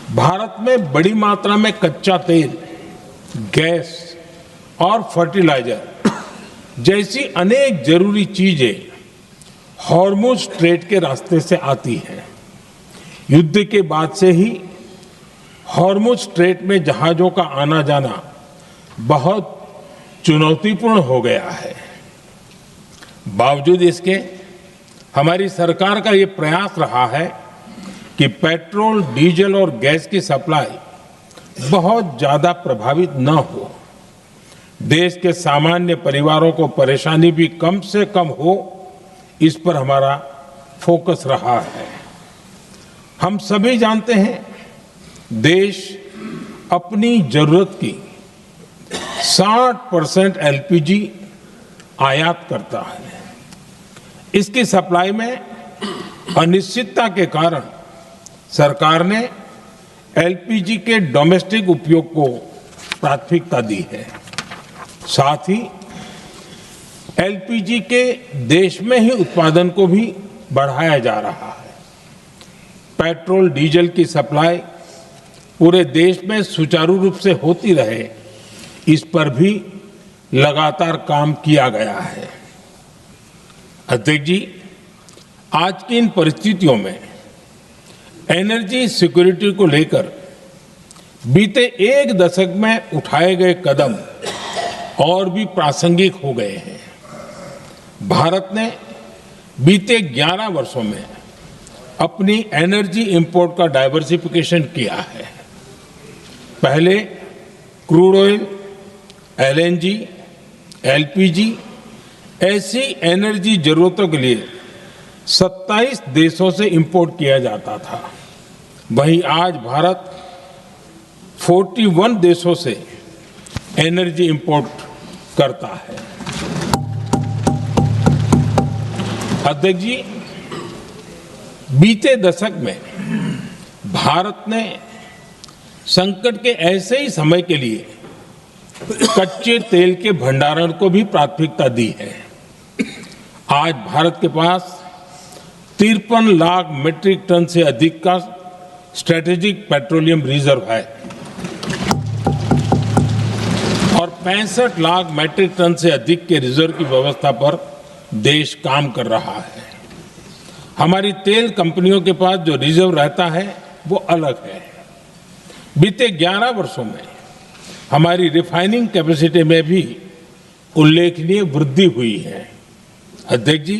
भारत में बड़ी मात्रा में कच्चा तेल, गैस और फर्टिलाइजर जैसी अनेक जरूरी चीजें हॉर्मुज स्ट्रेट के रास्ते से आती हैं। युद्ध के बाद से ही हॉर्मुज स्ट्रेट में जहाजों का आना जाना बहुत चुनौतीपूर्ण हो गया है। बावजूद इसके हमारी सरकार का ये प्रयास रहा है कि पेट्रोल, डीजल और गैस की सप्लाई बहुत ज्यादा प्रभावित न हो, देश के सामान्य परिवारों को परेशानी भी कम से कम हो, इस पर हमारा फोकस रहा है। हम सभी जानते हैं, देश अपनी जरूरत की 60% एलपीजी आयात करता है। इसकी सप्लाई में अनिश्चितता के कारण सरकार ने एलपीजी के डोमेस्टिक उपयोग को प्राथमिकता दी है। साथ ही एलपीजी के देश में ही उत्पादन को भी बढ़ाया जा रहा है। पेट्रोल, डीजल की सप्लाई पूरे देश में सुचारू रूप से होती रहे, इस पर भी लगातार काम किया गया है। अध्यक्ष जी, आज की इन परिस्थितियों में एनर्जी सिक्योरिटी को लेकर बीते एक दशक में उठाए गए कदम और भी प्रासंगिक हो गए हैं। भारत ने बीते 11 वर्षों में अपनी एनर्जी इंपोर्ट का डाइवर्सिफिकेशन किया है। पहले क्रूड ऑयल, एलएनजी, एलपीजी ऐसी एनर्जी जरूरतों के लिए 27 देशों से इंपोर्ट किया जाता था। वहीं आज भारत 41 देशों से एनर्जी इंपोर्ट करता है। अध्यक्ष जी, बीते दशक में भारत ने संकट के ऐसे ही समय के लिए कच्चे तेल के भंडारण को भी प्राथमिकता दी है। आज भारत के पास 53 लाख मीट्रिक टन से अधिक का स्ट्रेटेजिक पेट्रोलियम रिजर्व है और 65 लाख मीट्रिक टन से अधिक के रिजर्व की व्यवस्था पर देश काम कर रहा है। हमारी तेल कंपनियों के पास जो रिजर्व रहता है वो अलग है। बीते 11 वर्षों में हमारी रिफाइनिंग कैपेसिटी में भी उल्लेखनीय वृद्धि हुई है। अध्यक्ष जी,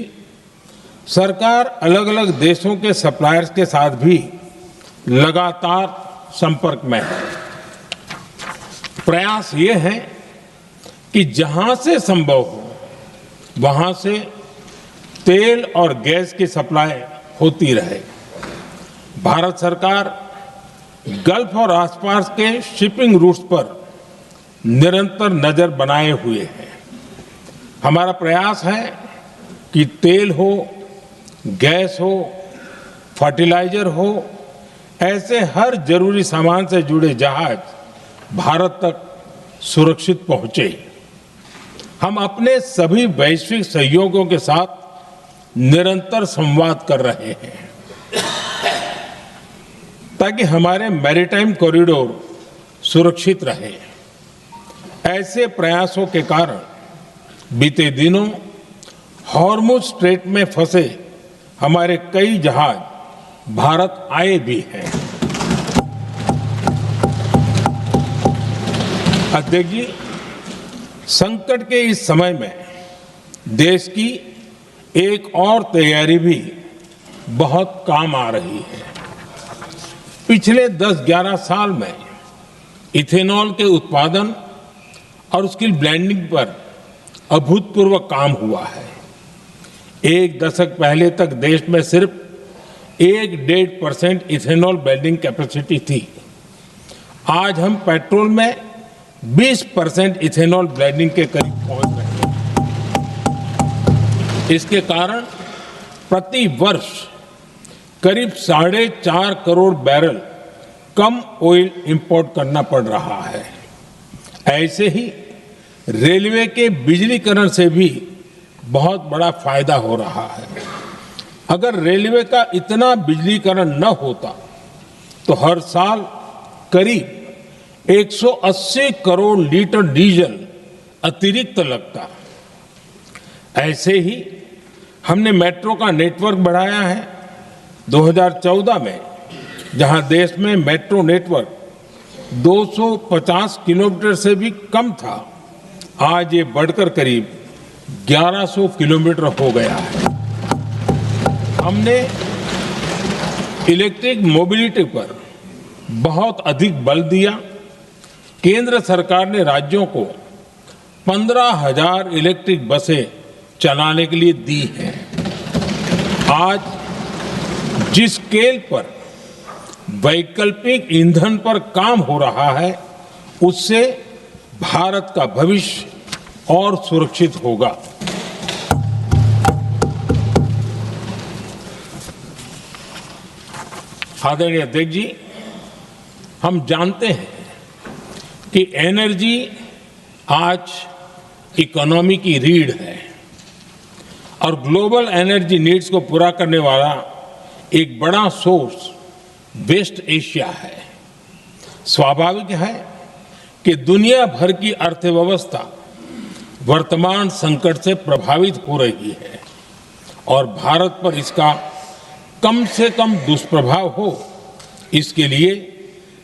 सरकार अलग अलग देशों के सप्लायर्स के साथ भी लगातार संपर्क में है। प्रयास ये है कि जहां से संभव हो वहां से तेल और गैस की सप्लाई होती रहे। भारत सरकार गल्फ और आसपास के शिपिंग रूट्स पर निरंतर नजर बनाए हुए है। हमारा प्रयास है कि तेल हो, गैस हो, फर्टिलाइजर हो, ऐसे हर जरूरी सामान से जुड़े जहाज भारत तक सुरक्षित पहुंचे। हम अपने सभी वैश्विक सहयोगियों के साथ निरंतर संवाद कर रहे हैं ताकि हमारे मैरीटाइम कॉरिडोर सुरक्षित रहे। ऐसे प्रयासों के कारण बीते दिनों हॉर्मुज स्ट्रेट में फंसे हमारे कई जहाज भारत आए भी हैं। अध्यक्ष जी, संकट के इस समय में देश की एक और तैयारी भी बहुत काम आ रही है। पिछले 10-11 साल में इथेनॉल के उत्पादन और उसकी ब्लेंडिंग पर अभूतपूर्व काम हुआ है। एक दशक पहले तक देश में सिर्फ 1-1.5% इथेनॉल ब्लेंडिंग कैपेसिटी थी। आज हम पेट्रोल में 20% इथेनॉल ब्लेंडिंग के करीब पहुंच रहे हैं। इसके कारण प्रति वर्ष करीब 4.5 करोड़ बैरल कम ऑयल इंपोर्ट करना पड़ रहा है। ऐसे ही रेलवे के बिजलीकरण से भी बहुत बड़ा फायदा हो रहा है। अगर रेलवे का इतना बिजलीकरण न होता तो हर साल करीब 180 करोड़ लीटर डीजल अतिरिक्त लगता। ऐसे ही हमने मेट्रो का नेटवर्क बढ़ाया है। 2014 में जहां देश में मेट्रो नेटवर्क 250 किलोमीटर से भी कम था, आज ये बढ़कर करीब 1100 किलोमीटर हो गया है। हमने इलेक्ट्रिक मोबिलिटी पर बहुत अधिक बल दिया। केंद्र सरकार ने राज्यों को 15,000 इलेक्ट्रिक बसें चलाने के लिए दी हैं। आज जिस स्केल पर वैकल्पिक ईंधन पर काम हो रहा है, उससे भारत का भविष्य और सुरक्षित होगा। आदरणीय अध्यक्ष जी, हम जानते हैं कि एनर्जी आज इकोनॉमी की रीढ़ है और ग्लोबल एनर्जी नीड्स को पूरा करने वाला एक बड़ा सोर्स वेस्ट एशिया है। स्वाभाविक है कि दुनिया भर की अर्थव्यवस्था वर्तमान संकट से प्रभावित हो रही है और भारत पर इसका कम से कम दुष्प्रभाव हो, इसके लिए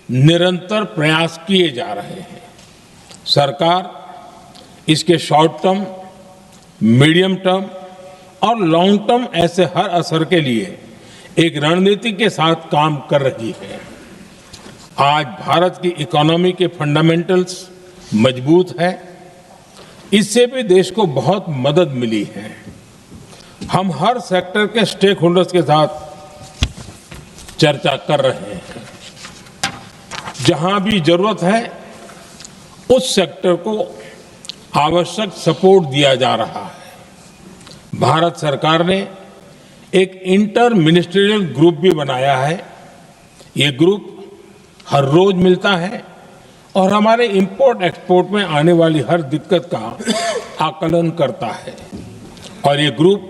निरंतर प्रयास किए जा रहे हैं। सरकार इसके शॉर्ट टर्म, मीडियम टर्म और लॉन्ग टर्म ऐसे हर असर के लिए एक रणनीति के साथ काम कर रही है। आज भारत की इकोनॉमी के फंडामेंटल्स मजबूत है। इससे भी देश को बहुत मदद मिली है। हम हर सेक्टर के स्टेक होल्डर्स के साथ चर्चा कर रहे हैं। जहां भी जरूरत है उस सेक्टर को आवश्यक सपोर्ट दिया जा रहा है। भारत सरकार ने एक इंटर मिनिस्ट्रियल ग्रुप भी बनाया है। ये ग्रुप हर रोज मिलता है और हमारे इंपोर्ट एक्सपोर्ट में आने वाली हर दिक्कत का आकलन करता है और ये ग्रुप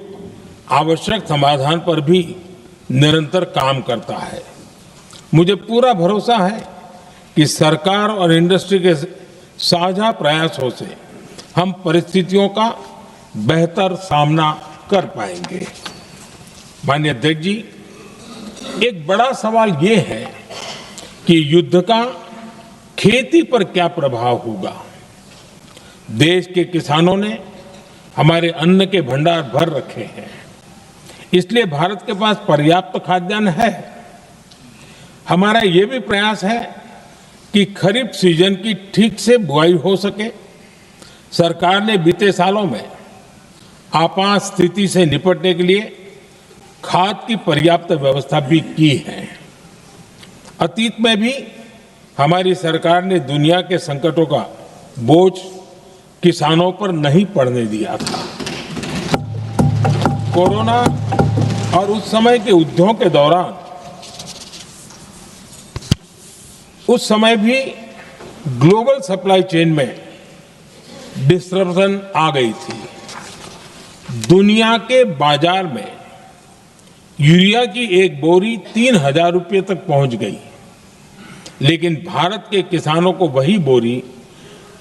आवश्यक समाधान पर भी निरंतर काम करता है। मुझे पूरा भरोसा है कि सरकार और इंडस्ट्री के साझा प्रयासों से हम परिस्थितियों का बेहतर सामना कर पाएंगे। माननीय अध्यक्ष जी, एक बड़ा सवाल ये है कि युद्ध का खेती पर क्या प्रभाव होगा। देश के किसानों ने हमारे अन्न के भंडार भर रखे हैं, इसलिए भारत के पास पर्याप्त खाद्यान्न है। हमारा ये भी प्रयास है कि खरीफ सीजन की ठीक से बुआई हो सके। सरकार ने बीते सालों में आपात स्थिति से निपटने के लिए खाद की पर्याप्त व्यवस्था भी की है। अतीत में भी हमारी सरकार ने दुनिया के संकटों का बोझ किसानों पर नहीं पड़ने दिया था। कोरोना और उस समय के युद्धों के दौरान उस समय भी ग्लोबल सप्लाई चेन में डिस्ट्रप्शन आ गई थी। दुनिया के बाजार में यूरिया की एक बोरी 3,000 रुपये तक पहुंच गई, लेकिन भारत के किसानों को वही बोरी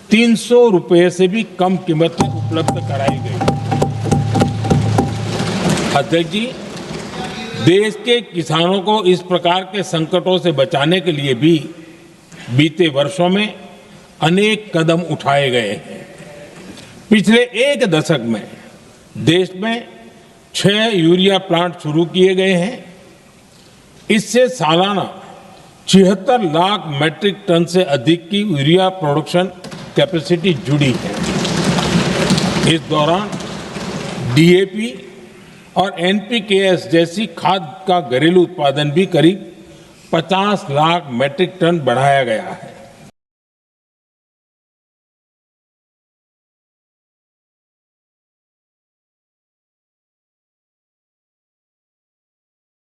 300 रुपये से भी कम कीमत में उपलब्ध कराई गई। अध्यक्ष जी, देश के किसानों को इस प्रकार के संकटों से बचाने के लिए भी बीते वर्षों में अनेक कदम उठाए गए हैं। पिछले एक दशक में देश में 6 यूरिया प्लांट शुरू किए गए हैं। इससे सालाना 76 लाख मैट्रिक टन से अधिक की यूरिया प्रोडक्शन कैपेसिटी जुड़ी है। इस दौरान डीएपी और एनपीकेएस जैसी खाद का घरेलू उत्पादन भी करीब 50 लाख मैट्रिक टन बढ़ाया गया है।